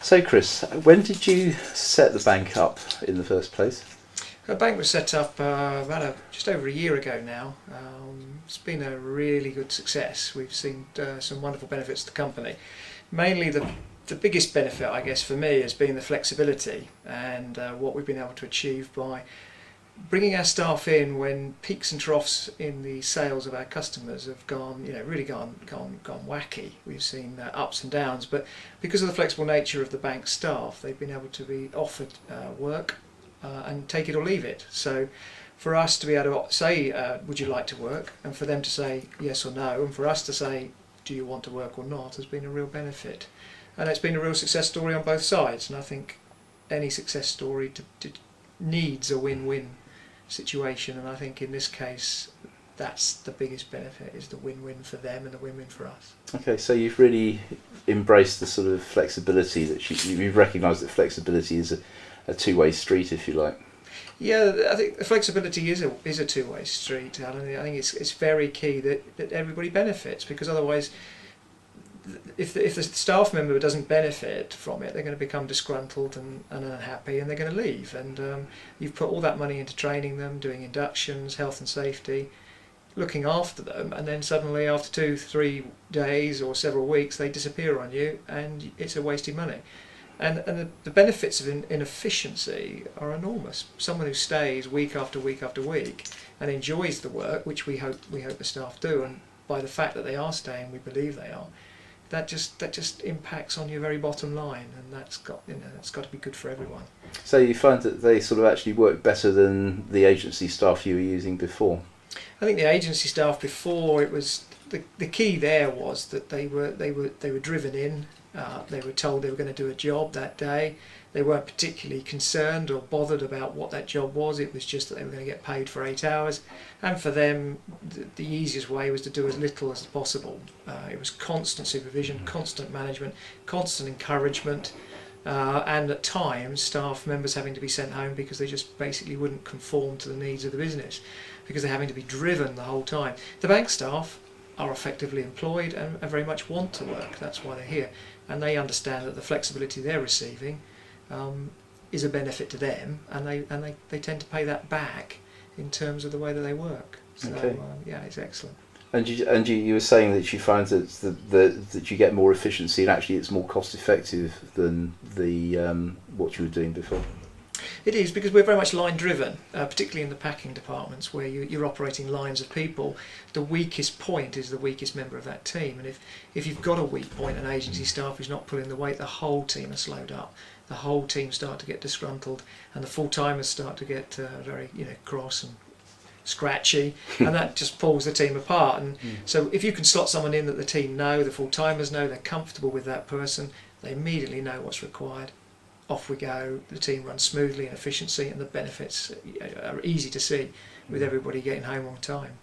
So Chris, when did you set the bank up in the first place? The bank was set up just over a year ago now. It's been a really good success. We've seen some wonderful benefits to the company. Mainly the biggest benefit, I guess, for me has been the flexibility and what we've been able to achieve by bringing our staff in when peaks and troughs in the sales of our customers have gone, really gone wacky. We've seen ups and downs, but because of the flexible nature of the bank staff, they've been able to be offered work and take it or leave it. So for us to be able to say, would you like to work? And for them to say yes or no, and for us to say, do you want to work or not, has been a real benefit. And it's been a real success story on both sides. And I think any success story needs a win-win situation. And I think in this case, that's the biggest benefit, is the win-win for them and the win-win for us. Okay, so you've really embraced the sort of flexibility that you've recognised that flexibility is a two-way street, if you like. Yeah, I think the flexibility is a two-way street, Alan. I think it's very key that everybody benefits, because otherwise, if the staff member doesn't benefit from it, they're going to become disgruntled and unhappy, and they're going to leave. And you've put all that money into training them, doing inductions, health and safety, looking after them, and then suddenly after 2-3 days or several weeks they disappear on you, and it's a wasted money. And the benefits of inefficiency are enormous. Someone who stays week after week after week and enjoys the work, which we hope the staff do, and by the fact that they are staying, we believe they are, that just impacts on your very bottom line, and that's got to be good for everyone. So you find that they sort of actually work better than the agency staff you were using before? I think the agency staff before, it was the key there was that they were driven in. They were told they were going to do a job that day. They weren't particularly concerned or bothered about what that job was. It was just that they were going to get paid for 8 hours, and for them the easiest way was to do as little as possible. It was constant supervision, constant management, constant encouragement, and at times staff members having to be sent home because they just basically wouldn't conform to the needs of the business, because they're having to be driven the whole time. The bank staff are effectively employed and very much want to work. That's why they're here, and they understand that the flexibility they're receiving is a benefit to them, and they tend to pay that back in terms of the way that they work. So okay. Yeah, it's excellent. And you were saying that you find that you get more efficiency, and actually it's more cost effective than the what you were doing before. It is, because we're very much line driven, particularly in the packing departments where you're operating lines of people. The weakest point is the weakest member of that team, and if you've got a weak point, an agency staff who's not pulling the weight, the whole team are slowed up. The whole team start to get disgruntled, and the full-timers start to get very cross and scratchy, and that just pulls the team apart. And so if you can slot someone in that the team know, the full-timers know, they're comfortable with that person, they immediately know what's required. Off we go, the team runs smoothly and efficiency, and the benefits are easy to see with everybody getting home on time.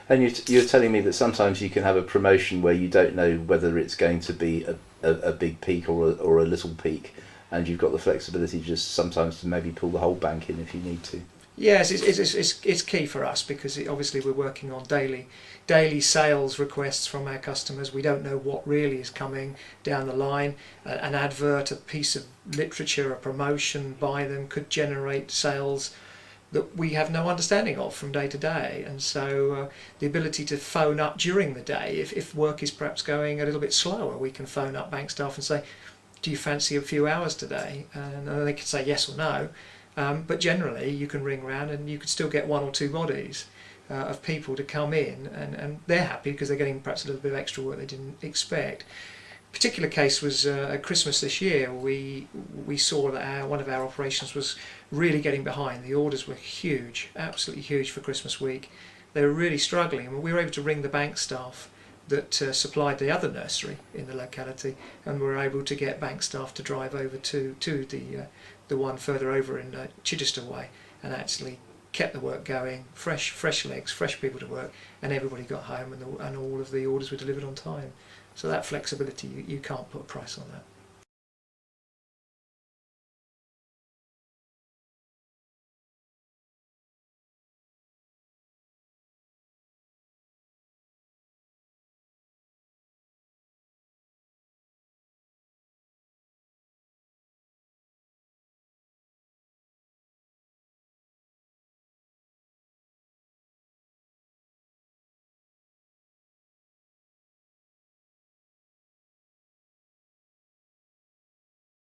And you're telling me that sometimes you can have a promotion where you don't know whether it's going to be a big peak or a little peak, and you've got the flexibility just sometimes to maybe pull the whole bank in if you need to. Yes, it's key for us, because obviously we're working on daily sales requests from our customers. We don't know what really is coming down the line. An advert, a piece of literature, a promotion by them could generate sales that we have no understanding of from day to day. And so the ability to phone up during the day, if work is perhaps going a little bit slower, we can phone up bank staff and say, do you fancy a few hours today? And they can say yes or no. But generally you can ring around and you could still get 1 or 2 bodies of people to come in, and they're happy because they're getting perhaps a little bit of extra work they didn't expect. A particular case was at Christmas this year. We saw that one of our operations was really getting behind. The orders were huge, absolutely huge for Christmas week. They were really struggling, and we were able to ring the bank staff that supplied the other nursery in the locality, and we were able to get bank staff to drive over to the one further over in Chichester way, and actually kept the work going, fresh legs, fresh people to work, and everybody got home, and all of the orders were delivered on time. So that flexibility, you can't put a price on that.